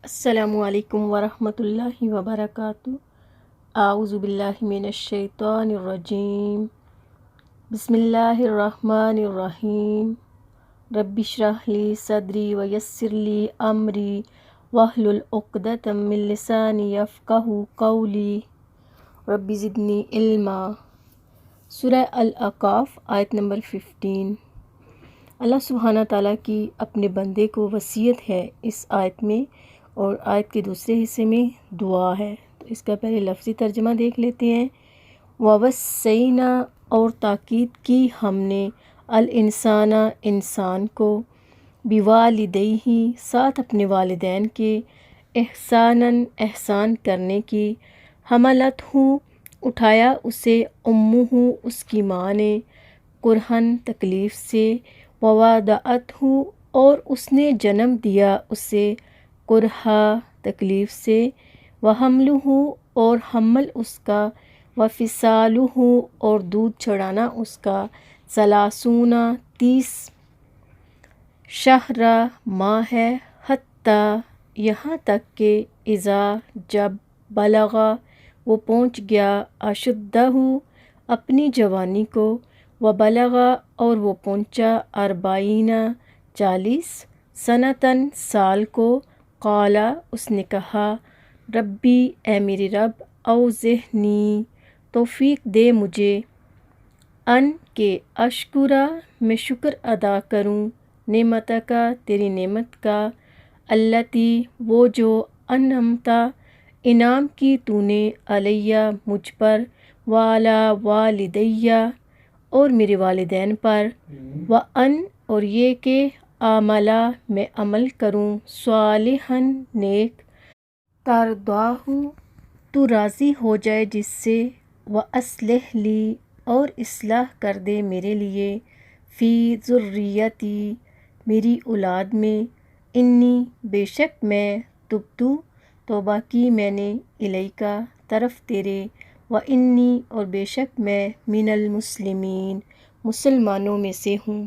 السلام علیکم ورحمۃ اللہ وبرکاتہ۔ اعوذ باللہ من الشیطان الرجیم۔ بسم اللہ الرحمن الرحیم۔ رب اشرح لی صدری ویسر لی امری واحلل عقدۃ من لسانی یفقہوا قولی رب زدنی علما۔ سورہ الاعقاف آیت نمبر 15۔ اللہ سبحانہ تعالیٰ کی اپنے بندے کو وصیت ہے اس آیت میں، اور آیت کے دوسرے حصے میں دعا ہے۔ تو اس کا پہلے لفظی ترجمہ دیکھ لیتے ہیں۔ وَوَصَّيْنَا، اور تاکید کی ہم نے، الانسان، انسان کو، بِوَالِدَيْهِ، ساتھ اپنے والدین کے، احساناً، احسان کرنے کی، حملتہ، اٹھایا اسے، امہ، اس کی ماں نے، کرہن، تکلیف سے، ووضعتہ، اور اس نے جنم دیا اسے، کرہا، تکلیف سے، وحملہ، اور حمل اس کا، وفصالہ، اور دودھ چڑھانا اس کا، ثلاثون، 30 شہر، ماہ ہے، حتیٰ، یہاں تک کہ، اذا، جب، بلغا، وہ پہنچ گیا، اشدہ، اپنی جوانی کو، وبلغا، اور وہ پہنچا، 40، 40 سنتاً، سال کو، قال، اس نے کہا، ربی، اے میرے رب، اوزعنی، توفیق دے مجھے، ان کے، اشکرا، میں شکر ادا کروں، نعمتک، تیری نعمت کا، التی، وہ جو، انعمت، انعام کی تو نے، علیہ، مجھ پر، وعلی والدی، اور میرے والدین پر، وان، اور یہ کہ، اعملا، میں عمل کروں، صالحاً، نیک، ترضاہ، تو راضی ہو جائے جس سے، واصلح لی، اور اصلاح کر دے میرے لیے، فی ذریتی، میری اولاد میں، انی، بے شک میں، تبتو، توبہ کی میں نے، الیکا، طرف تیرے، وانی، اور بے شک میں، من المسلمین، مسلمانوں میں سے ہوں۔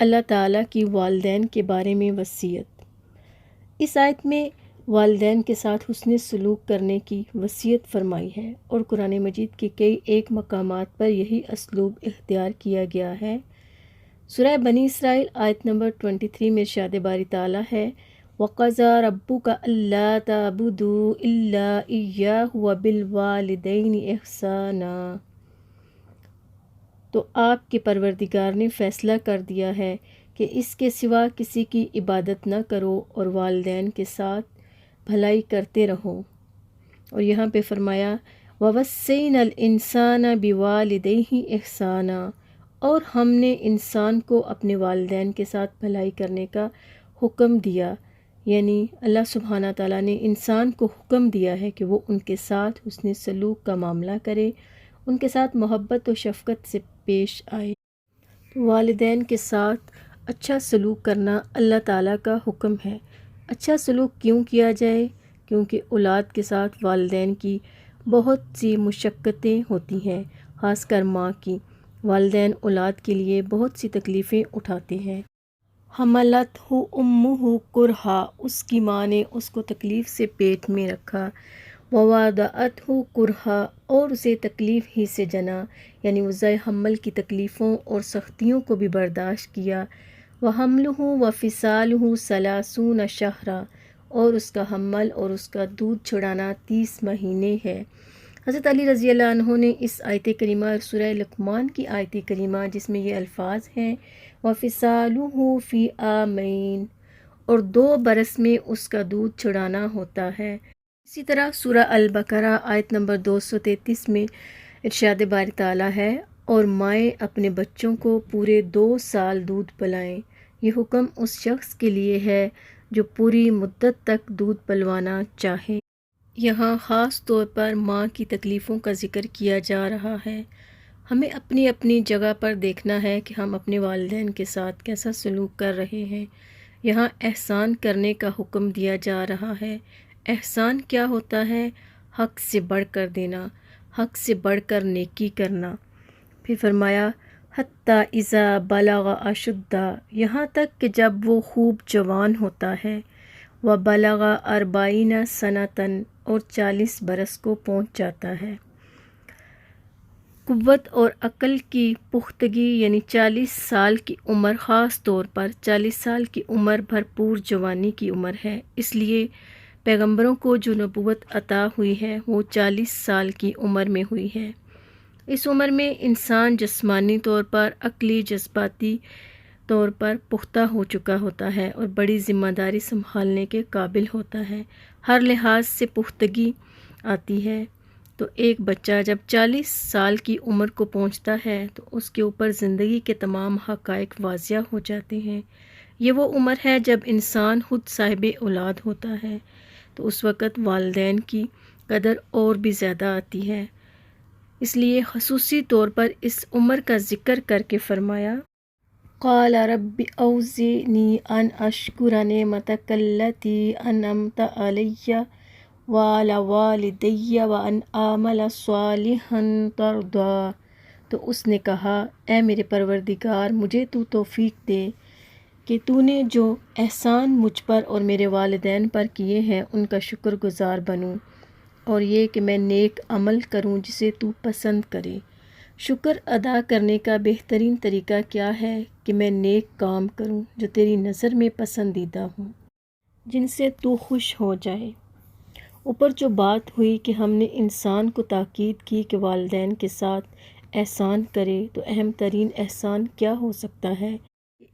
اللہ تعالیٰ کی والدین کے بارے میں وصیت۔ اس آیت میں والدین کے ساتھ حسن سلوک کرنے کی وصیت فرمائی ہے، اور قرآن مجید کے کئی ایک مقامات پر یہی اسلوب اختیار کیا گیا ہے۔ سورہ بنی اسرائیل آیت نمبر 23 میں ارشاد باری تعالیٰ ہے، وَقَضَىٰ رَبُّكَ أَلَّا تَعْبُدُوا إِلَّا إِيَّاهُ وَبِالْوَالِدَيْنِ إِحْسَانًا۔ تو آپ کے پروردگار نے فیصلہ کر دیا ہے کہ اس کے سوا کسی کی عبادت نہ کرو، اور والدین کے ساتھ بھلائی کرتے رہو۔ اور یہاں پہ فرمایا، وَوَصَّيْنَا الْإِنسَانَ بِوَالِدَيْهِ إِحْسَانًا، اور ہم نے انسان کو اپنے والدین کے ساتھ بھلائی کرنے کا حکم دیا، یعنی اللہ سبحانہ تعالیٰ نے انسان کو حکم دیا ہے کہ وہ ان کے ساتھ حسن سلوک کا معاملہ کرے، ان کے ساتھ محبت و شفقت سے پیش آئے۔ والدین کے ساتھ اچھا سلوک کرنا اللہ تعالیٰ کا حکم ہے۔ اچھا سلوک کیوں کیا جائے؟ کیونکہ اولاد کے ساتھ والدین کی بہت سی مشقتیں ہوتی ہیں، خاص کر ماں کی۔ والدین اولاد کے لیے بہت سی تکلیفیں اٹھاتے ہیں۔ حملتہ امہ کرہا، اس کی ماں نے اس کو تکلیف سے پیٹ میں رکھا، ووضعتہ کرہا، اور اسے تکلیف ہی سے جنا، یعنی وضع حمل کی تکلیفوں اور سختیوں کو بھی برداشت کیا، وحملہ وفصالہ ثلاثون شہرا، اور اس کا حمل اور اس کا دودھ چھڑانا 30 مہینے ہے۔ حضرت علی رضی اللہ عنہ نے اس آیت کریمہ اور سورہ لقمان کی آیت کریمہ جس میں یہ الفاظ ہیں، وفصالہ فی عامین، اور 2 برس میں اس کا دودھ چھڑانا ہوتا ہے۔ اسی طرح سورہ البقرہ آیت نمبر 233 میں ارشاد باری تعالیٰ ہے، اور مائیں اپنے بچوں کو پورے 2 سال دودھ پلائیں۔ یہ حکم اس شخص کے لیے ہے جو پوری مدت تک دودھ پلوانا چاہے۔ یہاں خاص طور پر ماں کی تکلیفوں کا ذکر کیا جا رہا ہے۔ ہمیں اپنی اپنی جگہ پر دیکھنا ہے کہ ہم اپنے والدین کے ساتھ کیسا سلوک کر رہے ہیں۔ یہاں احسان کرنے کا حکم دیا جا رہا ہے۔ احسان کیا ہوتا ہے؟ حق سے بڑھ کر دینا، حق سے بڑھ کر نیکی کرنا۔ پھر فرمایا، حتیٰ اذا بلغ اشدہ، یہاں تک کہ جب وہ خوب جوان ہوتا ہے، و بلغ 40 سنتن اور 40 برس کو پہنچ جاتا ہے۔ قوت اور عقل کی پختگی یعنی 40 سال کی عمر، خاص طور پر 40 سال کی عمر بھرپور جوانی کی عمر ہے، اس لیے پیغمبروں کو جو نبوت عطا ہوئی ہے وہ 40 سال کی عمر میں ہوئی ہے۔ اس عمر میں انسان جسمانی طور پر، عقلی جذباتی طور پر پختہ ہو چکا ہوتا ہے اور بڑی ذمہ داری سنبھالنے کے قابل ہوتا ہے، ہر لحاظ سے پختگی آتی ہے۔ تو ایک بچہ جب 40 سال کی عمر کو پہنچتا ہے تو اس کے اوپر زندگی کے تمام حقائق واضح ہو جاتے ہیں۔ یہ وہ عمر ہے جب انسان خود صاحب اولاد ہوتا ہے، تو اس وقت والدین کی قدر اور بھی زیادہ آتی ہے۔ اس لیے خصوصی طور پر اس عمر کا ذکر کر کے فرمایا، قال رب اوزعنی ان اشکر نعمتک التی انعمت علی وعلی والدی وان اعمل صالحا ترضی۔ تو اس نے کہا، اے میرے پروردگار، مجھے تو توفیق دے کہ تو نے جو احسان مجھ پر اور میرے والدین پر کیے ہیں ان کا شکر گزار بنوں، اور یہ کہ میں نیک عمل کروں جسے تو پسند کرے۔ شکر ادا کرنے کا بہترین طریقہ کیا ہے کہ میں نیک کام کروں جو تیری نظر میں پسندیدہ ہوں، جن سے تو خوش ہو جائے۔ اوپر جو بات ہوئی کہ ہم نے انسان کو تاکید کی کہ والدین کے ساتھ احسان کرے، تو اہم ترین احسان کیا ہو سکتا ہے؟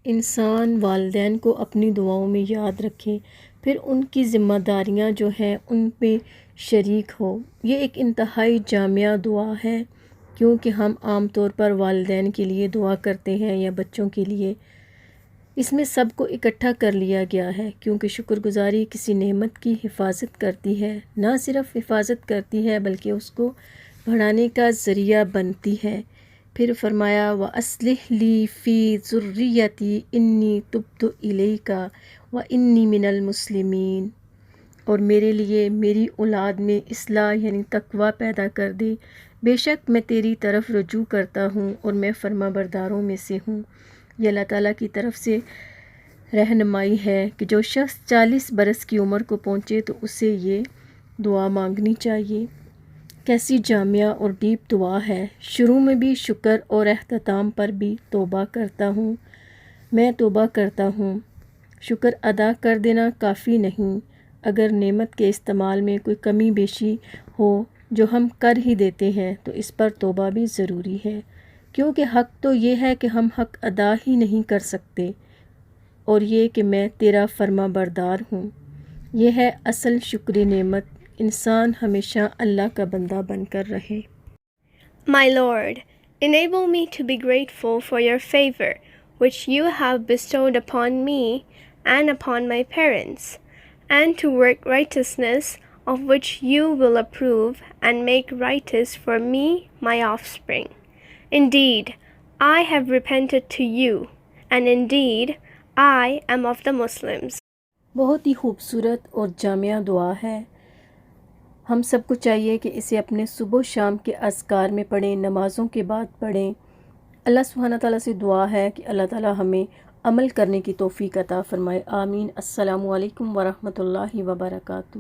انسان والدین کو اپنی دعاؤں میں یاد رکھے، پھر ان کی ذمہ داریاں جو ہیں ان پہ شریک ہو۔ یہ ایک انتہائی جامع دعا ہے، کیونکہ ہم عام طور پر والدین کے لیے دعا کرتے ہیں یا بچوں کے لیے، اس میں سب کو اکٹھا کر لیا گیا ہے، کیونکہ شکر گزاری کسی نعمت کی حفاظت کرتی ہے، نہ صرف حفاظت کرتی ہے بلکہ اس کو بڑھانے کا ذریعہ بنتی ہے۔ پھر فرمایا، وَأَصْلِحْ لِي فِي ذُرِّيَّتِي إِنِّي تُبْتُ إِلَيْكَ وَإِنِّي مِنَ الْمُسْلِمِينَ، اور میرے لیے میری اولاد میں اصلاح یعنی تقوی پیدا کر دے، بے شک میں تیری طرف رجوع کرتا ہوں اور میں فرما برداروں میں سے ہوں۔ یہ اللہ تعالیٰ کی طرف سے رہنمائی ہے کہ جو شخص 40 برس کی عمر کو پہنچے تو اسے یہ دعا مانگنی چاہیے۔ کیسی جامع اور ڈیپ دعا ہے۔ شروع میں بھی شکر اور اختتام پر بھی توبہ کرتا ہوں، میں توبہ کرتا ہوں۔ شکر ادا کر دینا کافی نہیں، اگر نعمت کے استعمال میں کوئی کمی بیشی ہو جو ہم کر ہی دیتے ہیں تو اس پر توبہ بھی ضروری ہے، کیونکہ حق تو یہ ہے کہ ہم حق ادا ہی نہیں کر سکتے، اور یہ کہ میں تیرا فرما بردار ہوں، یہ ہے اصل شکری نعمت۔ انسان ہمیشہ اللہ کا بندہ بن کر رہے۔ My Lord, enable me to be grateful for your favor, which you have bestowed upon me and upon my parents, and to work righteousness, of which you will approve, and make righteous for me my offspring. Indeed, I have repented to you, and indeed, I am of the Muslims. بہت ہی خوبصورت اور جامع دعا ہے۔ ہم سب کو چاہیے کہ اسے اپنے صبح و شام کے اذکار میں پڑھیں، نمازوں کے بعد پڑھیں۔ اللہ سبحانہ تعالیٰ سے دعا ہے کہ اللہ تعالیٰ ہمیں عمل کرنے کی توفیق عطا فرمائے۔ آمین۔ السلام علیکم ورحمۃ اللہ وبرکاتہ۔